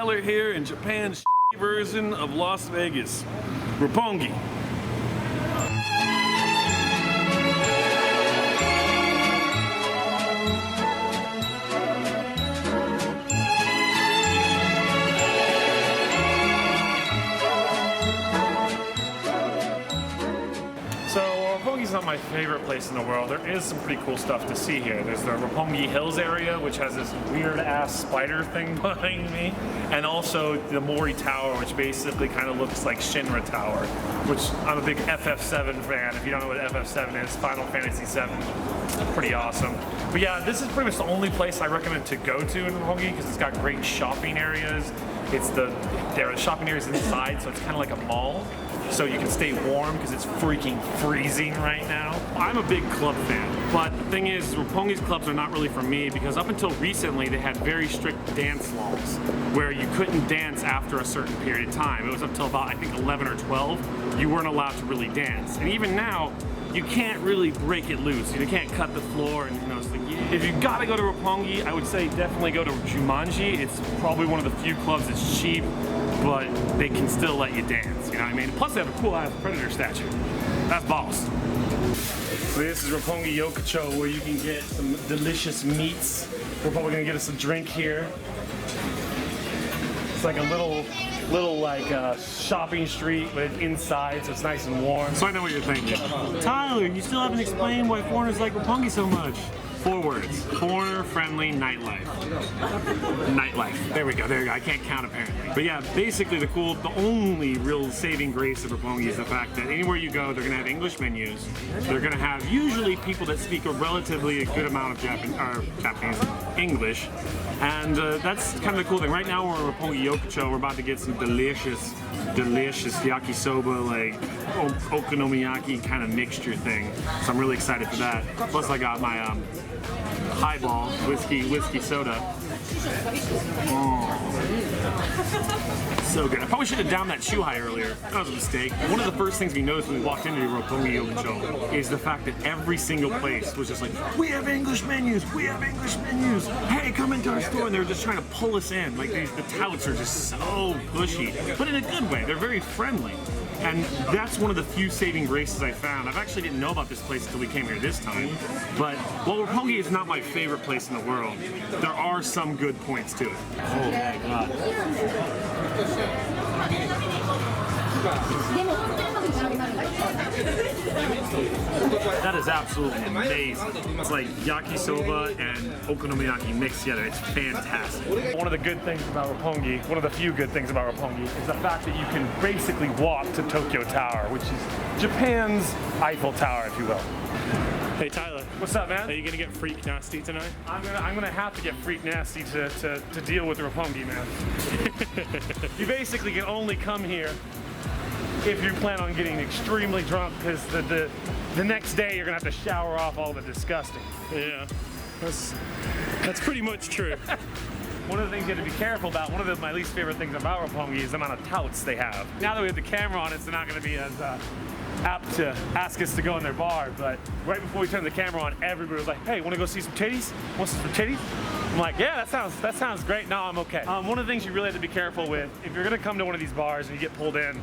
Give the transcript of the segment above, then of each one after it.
Tyler here in Japan's version of Las Vegas, Roppongi. Roppongi's not my favorite place in the world. There is some pretty cool stuff to see here. There's the Roppongi Hills area, which has this weird ass spider thing behind me, and also the Mori Tower, which basically kind of looks like Shinra Tower, which I'm a big FF7 fan. If you don't know what FF7 is, Final Fantasy VII, pretty awesome. But yeah, this is pretty much the only place I recommend to go to in Roppongi because it's got great shopping areas. There are shopping areas inside, so it's kind of like a mall. So you can stay warm because it's freaking freezing right now. I'm a big club fan, but the thing is, Roppongi's clubs are not really for me because up until recently they had very strict dance laws where you couldn't dance after a certain period of time. It was up till about, I think, 11 or 12, you weren't allowed to really dance. And even now, you can't really break it loose. You can't cut the floor, and you know, it's like, if you gotta go to Roppongi, I would say definitely go to Jumanji. It's probably one of the few clubs that's cheap, but they can still let you dance, you know what I mean? Plus they have a cool ass predator statue. That's boss. So this is Roppongi Yokocho, where you can get some delicious meats. We're probably gonna get us a drink here. It's like a little shopping street with inside, so it's nice and warm. So I know what you're thinking. Tyler, you still haven't explained why foreigners like Roppongi so much. 4 words: foreigner-friendly nightlife. Nightlife. There we go. There we go. I can't count apparently. But yeah, basically the only real saving grace of Roppongi is the fact that anywhere you go, they're gonna have English menus. They're gonna have usually people that speak a relatively good amount of Japanese English, and that's kind of the cool thing. Right now we're in Roppongi Yokocho. We're about to get some delicious yakisoba, like okonomiyaki kind of mixture thing. So I'm really excited for that. Plus I got my highball, whiskey soda. So good. I probably should have downed that Shuhai earlier. That was a mistake. One of the first things we noticed when we walked into Roppongi Yokocho is the fact that every single place was just like, we have English menus, we have English menus. Hey, come into our store. And they were just trying to pull us in. Like the touts are just so pushy, but in a good way. They're very friendly. And that's one of the few saving graces I found. I actually didn't know about this place until we came here this time. But while Roppongi is not my favorite place in the world, there are some good points to it. Oh my god. That is absolutely amazing. It's like yakisoba and okonomiyaki mixed together. It's fantastic. One of the good things about Roppongi, one of the few good things about Roppongi, is the fact that you can basically walk to Tokyo Tower, which is Japan's Eiffel Tower, if you will. Hey Tyler. What's up, man? Are you gonna get freak nasty tonight? I'm gonna have to get freak nasty to deal with Roppongi, man. You basically can only come here if you plan on getting extremely drunk, because the next day you're gonna have to shower off all the disgusting. Yeah, that's pretty much true. One of the things you have to be careful about, one of my least favorite things about Roppongi is the amount of touts they have. Now that we have the camera on, it's not gonna be as apt to ask us to go in their bar, but right before we turned the camera on, everybody was like, hey, wanna go see some titties? Want some titties? I'm like, yeah, that sounds great. No, I'm okay. One of the things you really have to be careful with, if you're gonna come to one of these bars and you get pulled in,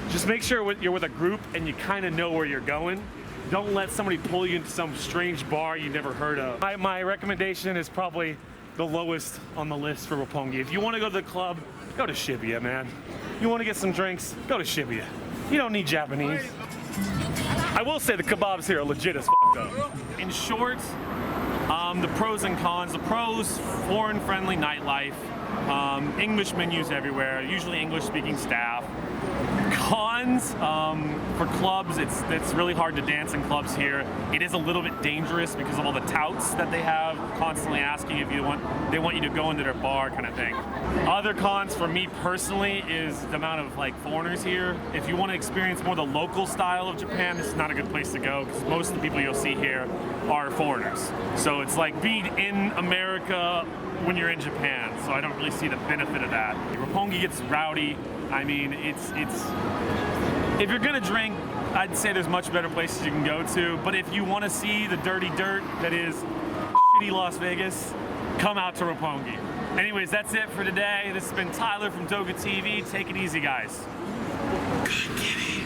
just make sure you're with a group and you kind of know where you're going. Don't let somebody pull you into some strange bar you never heard of. My recommendation is probably the lowest on the list for Roppongi. If you want to go to the club, go to Shibuya, man. You want to get some drinks, go to Shibuya. You don't need Japanese. I will say the kebabs here are legit as fuck though. In short, the pros and cons. The pros, foreign-friendly nightlife, English menus everywhere, usually English-speaking staff. Cons, for clubs, it's really hard to dance in clubs here. It is a little bit dangerous because of all the touts that they have, constantly asking if they want you to go into their bar kind of thing. Other cons for me personally is the amount of like foreigners here. If you want to experience more the local style of Japan, this is not a good place to go because most of the people you'll see here are foreigners. So it's like being in America when you're in Japan, so I don't really see the benefit of that. Roppongi gets rowdy. I mean, if you're gonna drink, I'd say there's much better places you can go to, but if you want to see the dirty dirt that is shitty Las Vegas, come out to Roppongi. Anyways, that's it for today. This has been Tyler from Doga TV. Take it easy, guys. Good kitty.